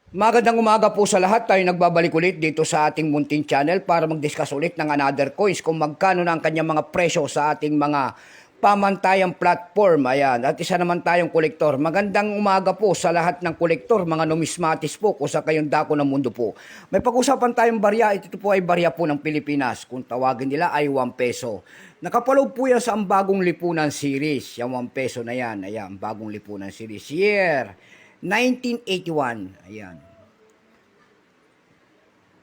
Magandang umaga po sa lahat. Tayo nagbabalik ulit dito sa ating munting channel para mag-discuss ulit ng another coins kung magkano na ang kanyang mga presyo sa ating mga pamantayang platform. Ayan. At isa naman tayong kolektor. Magandang umaga po sa lahat ng kolektor, mga numismatis po, kung sa kayong dako ng mundo po. May pag-usapan tayong barya. Ito po ay barya po ng Pilipinas. Kung tawagin nila ay 1 peso. Nakapaloob po yan sa ang bagong lipunan series. Yung 1 peso na yan. Ayan, bagong lipunan series. Year 1981. Ayan.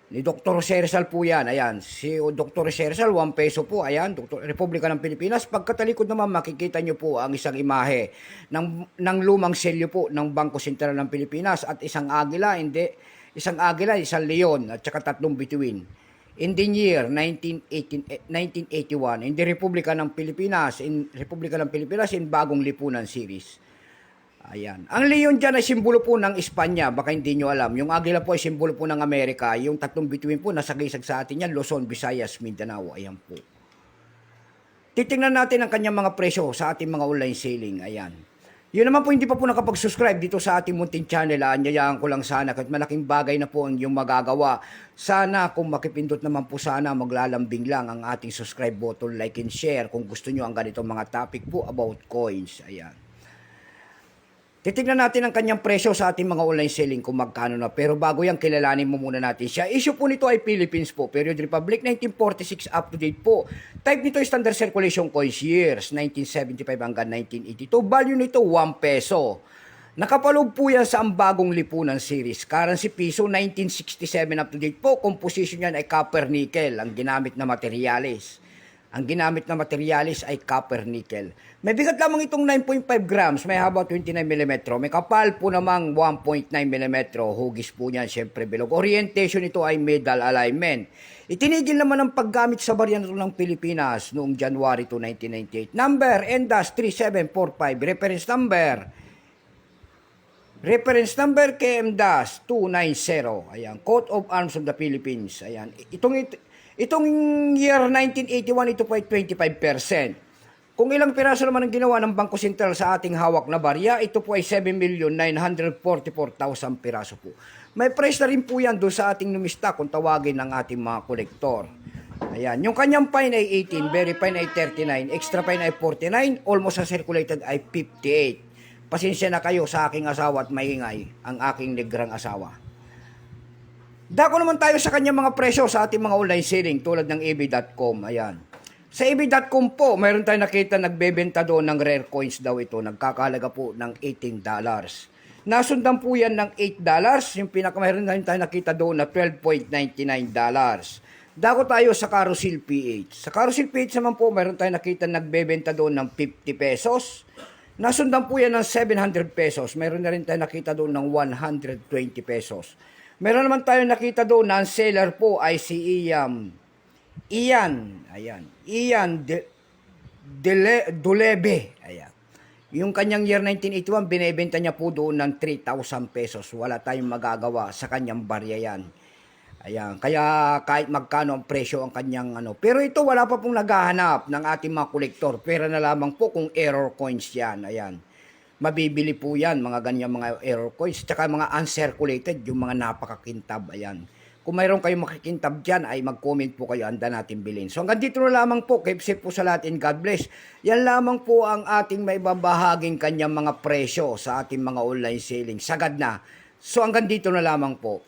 Ni Dr. Rizal po yan. Ayan. Si Dr. Rizal, 1 peso po. Ayan. Republika ng Pilipinas. Pagkatalikod naman, makikita nyo po ang isang imahe ng lumang selyo po ng Bangko Sentral ng Pilipinas at isang agila, hindi. Isang agila, isang leon at saka tatlong bituin. In the year 1981, in the Republika ng Pilipinas, in bagong lipunan series. Ayan. Ang leon dyan ay simbolo po ng Espanya. Baka hindi nyo alam. Yung agila po ay simbolo po ng Amerika. Yung tatlong bituin po, nasagisag sa atin yan. Luzon, Visayas, Mindanao. Ayan po. Titingnan natin ang kanyang mga presyo sa ating mga online selling. Ayan. Yun naman po, hindi pa po nakapag-subscribe dito sa ating munting channel. Anyayaan ko lang sana kahit malaking bagay na po ang yung magagawa. Sana kung makipindot naman po sana, maglalambing lang ang ating subscribe button, like and share kung gusto nyo ang ganitong mga topic po about coins. Ayan. Titignan natin ang kanyang presyo sa ating mga online selling kung magkano na. Pero bago yan, kilalanin mo muna natin siya. Issue po nito ay Philippines po. Period Republic, 1946 up to date po. Type nito ay Standard Circulation Coins years, 1975 hanggang 1982. Value nito, 1 peso. Nakapaloob po yan sa ang bagong lipunan series. Currency piso, 1967 up to date po. Composition yan ay copper nickel, ang ginamit na materyales. Ang ginamit na materialis ay copper nickel. May bigat lamang itong 9.5 grams, may haba 29 mm. May kapal po namang 1.9 mm. Hugis po niyan, syempre bilog. Orientation ito ay medal alignment. Itinigil naman ang paggamit sa barya ng Pilipinas noong January 2, 1998. Number, NDAS 3745. Reference number KMDAS 290. Ayan, Coat of Arms of the Philippines. Ayan, Itong year 1981, ito po ay 25%. Kung ilang piraso naman ang ginawa ng Bangko Sentral sa ating hawak na barya, ito po ay 7,944,000 piraso po. May price na rin po yan doon sa ating numista kung tawagin ng ating mga kolektor. Ayan, yung kanyang fine ay 18, very fine ay 39, extra fine ay 49, almost uncirculated ay 58. Pasensya na kayo sa aking asawa at maingay, ang aking negrang asawa. Dako naman tayo sa kanyang mga presyo sa ating mga online selling tulad ng ebay.com. Ayan. Sa ebay.com po, mayroon tayong nakita nagbebenta doon ng rare coins daw ito. Nagkakalaga po ng $18. Nasundan po yan ng $8. Yung mayroon tayong nakita doon na $12.99. Dako tayo sa Carousel PH. Sa Carousel PH naman po, mayroon tayong nakita nagbebenta doon ng 50 pesos. Nasundan po yan ng 700 pesos. Mayroon na rin tayong nakita doon ng 120 pesos. Meron naman tayo nakita doon na ang seller po ay si Ian. Ayan. Dulebe. Ayan. Yung kanyang year 1981, binebenta niya po doon ng 3,000 pesos. Wala tayong magagawa sa kanyang barya yan. Ayan. Kaya kahit magkano ang presyo ang kanyang ano. Pero ito wala pa pong naghahanap ng ating mga kolektor. Pero na lamang po kung error coins yan. Ayan. Mabibili po yan, mga ganyan mga error coins, tsaka mga uncirculated, yung mga napakakintab, ayan. Kung mayroon kayong makikintab dyan, ay mag-comment po kayo, anda natin bilhin. So hanggang dito na lamang po, keep safe po sa lahat and God bless. Yan lamang po ang ating may babahaging kanyang mga presyo sa ating mga online selling. Sagad na. So hanggang dito na lamang po.